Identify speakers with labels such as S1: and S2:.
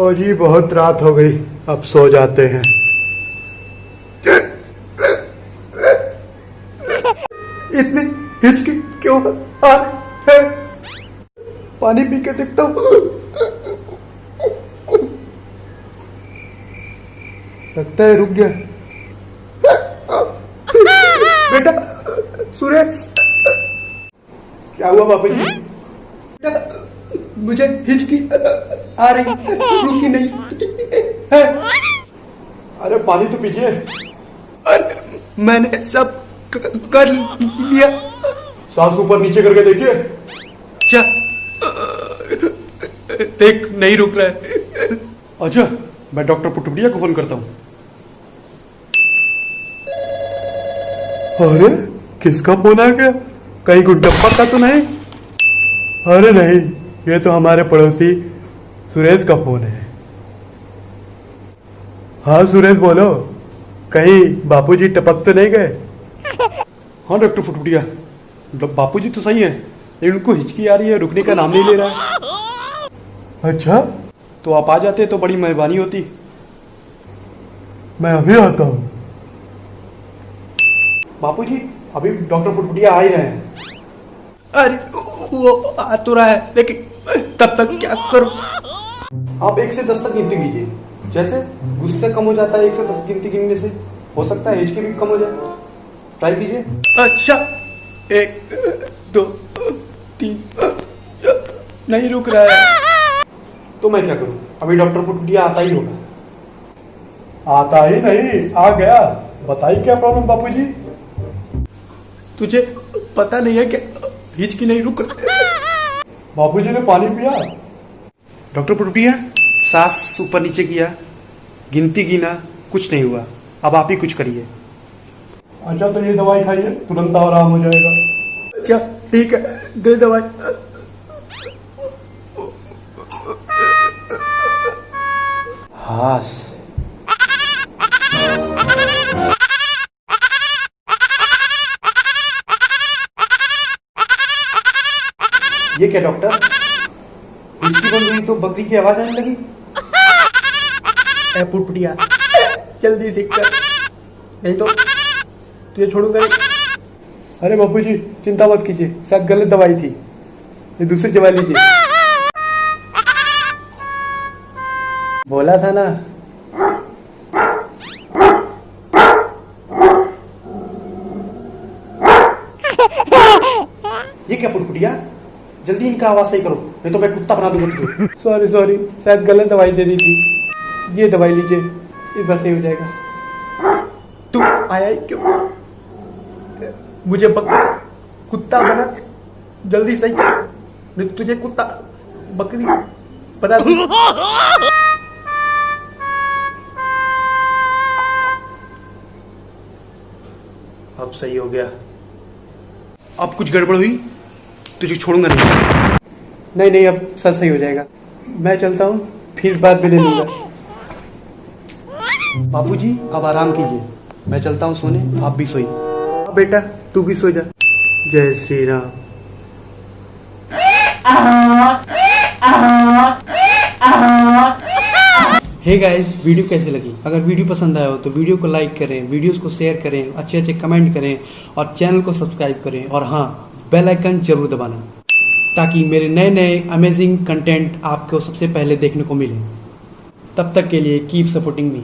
S1: और जी बहुत रात हो गई, अब सो जाते हैं। इतनी हिचकी क्यों आ है? पानी पी के देखता हूँ। लगता है रुक गया। बेटा सुरेश, क्या हुआ बापू जी? बेटा मुझे हिचकी आ रही, रुकी नहीं है। अरे पानी तो पीजिए। अरे मैंने सब कर लिया। सांस ऊपर नीचे करके देखिए। अच्छा देख, नहीं रुक रहा है। अच्छा मैं डॉक्टर पुटुड़िया को फोन करता हूँ। अरे किसका फोन आ गया? कहीं गुड्डप्पा का तो नहीं? अरे नहीं, ये तो हमारे पड़ोसी सुरेश का फोन है। हाँ सुरेश बोलो, कहीं बापूजी टपक तो नहीं गए? हाँ डॉक्टर फुटफुटिया, बापूजी तो सही है, लेकिन उनको हिचकी आ रही है, रुकने का नाम नहीं ले रहा है। अच्छा तो आप आ जाते तो बड़ी मेहरबानी होती। मैं अभी आता हूँ। बापूजी अभी डॉक्टर फुटफुटिया आ ही रहे हैं। अरे वो आ तो रहा है, लेकिन तब तक क्या करूं? आप 1 से 10 तक गिनती कीजिए। जैसे गुस्से कम हो जाता है 1 से 10 गिनती गिनने से, हो सकता है हिचकी भी कम हो जाए। ट्राई कीजिए। अच्छा 1 2 3, नहीं रुक रहा है। तो मैं क्या करूं? अभी डॉक्टर पुटपुटिया आता ही होगा। आता ही नहीं, आ गया। बताइए क्या प्रॉब्लम बापूजी? तुझे पता नहीं है क्या हिचकी नहीं रुक? बापूजी ने पानी पिया। डॉक्टर पुटपुटिया सांस ऊपर नीचे किया, गिनती गिना, कुछ नहीं हुआ। अब आप ही कुछ करिए। अच्छा तो ये दवाई खाइए, तुरंत आराम हो जाएगा। क्या? ठीक है, दे दवाई। हाँ ये क्या डॉक्टर, हिचकी बंद हुई तो बकरी की आवाज आने लगी। पुटपुटिया जल्दी ठीक कर, नहीं तो तुझे छोड़ूंगा नहीं। अरे बापूजी चिंता मत कीजिए, शायद गलत दवाई थी, ये दूसरी दवाई लीजिए। बोला था ना। ये क्या पुटपुटिया, जल्दी इनका आवाज सही करो, नहीं तो मैं कुत्ता बना दूंगा। सॉरी सॉरी, शायद गलत दवाई दे दी थी। ये दवाई लीजिए, इस बार सही हो जाएगा। तू आया ही क्यों? मुझे कुत्ता बना, जल्दी सही कर, नहीं तो तुझे कुत्ता बकरी बना दूं। अब सही हो गया। अब कुछ गड़बड़ हुई तुझे छोड़ूंगा नहीं। नहीं नहीं, अब सब सही हो जाएगा। मैं चलता हूँ, फीस बाद में दे दूंगा। बापूजी अब आराम कीजिए, मैं चलता हूँ सोने, आप भी सोइए। बेटा तू भी सो जा। जय Shri Ram. Hey guys, video कैसी लगी? अगर वीडियो पसंद आया हो तो वीडियो को लाइक करें, वीडियोस को शेयर करें, अच्छे अच्छे कमेंट करें और चैनल को सब्सक्राइब करें। और हाँ, बेल आइकन जरूर दबाना ताकि मेरे नए नए अमेजिंग कंटेंट आपको सबसे पहले देखने को मिले। तब तक के लिए कीप सपोर्टिंग मी।